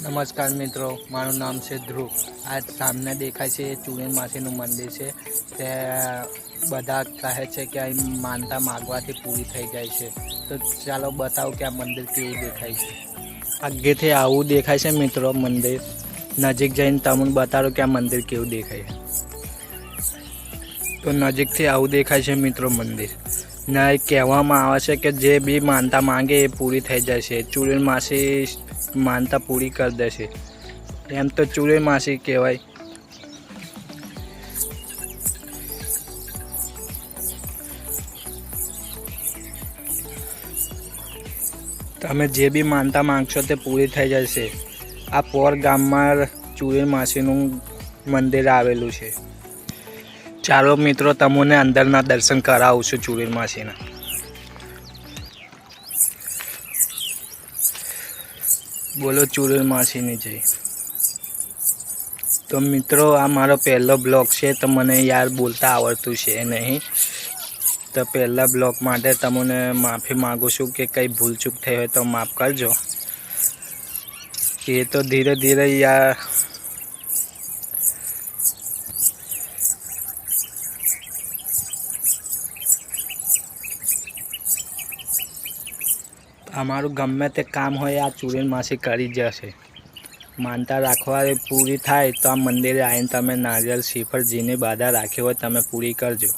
નમસ્કાર મિત્રો, મારું નામ છે ધ્રુવ। આ સામને દેખાય છે એ ચૂડેલ માસીનું મંદિર છે। તે બધા કહે છે કે અહીં માનતા માગવાથી પૂરી થઈ જાય છે। તો ચાલો બતાવો કે આ મંદિર કેવું દેખાય છે। આગેથી આવું દેખાય છે મિત્રો મંદિર। નજીક જઈને તમને બતાડો કે આ મંદિર કેવું દેખાય છે। તો નજીકથી આવું દેખાય છે મિત્રો મંદિર। ને કહેવામાં આવે છે કે જે બી માનતા માંગે એ પૂરી થઈ જાય છે। ચૂડેલ માસી માનતા પૂરી કરી દેશે। એમ તો ચૂડેલ માસી કહેવાય। તમે જે બી માનતા માંગશો તે પૂરી થઈ જશે। આ પોર ગામમાં ચૂડેલ માસીનું મંદિર આવેલું છે। ચાલો મિત્રો તમને અંદરના દર્શન કરાવું છું ચૂડેલ માસીના। બોલો ચૂડેલ માસીની જય। તો મિત્રો આ મારો પહેલો બ્લોગ છે તો મને યાર બોલતા આવડતું છે નહીં। તો પહેલા બ્લોગ માટે તમને માફી માગું છું કે કંઈ ભૂલચૂક થઈ હોય તો માફ કરજો। એ તો ધીરે ધીરે યાર અમારું ગમે તે કામ હોય આ ચૂડેલ માસી કરી જશે। માનતા રાખવા પૂરી થાય તો આ મંદિરે આવીને તમે નારિયેળ શ્રીફળ જેની બાધા રાખી હોય તમે પૂરી કરજો।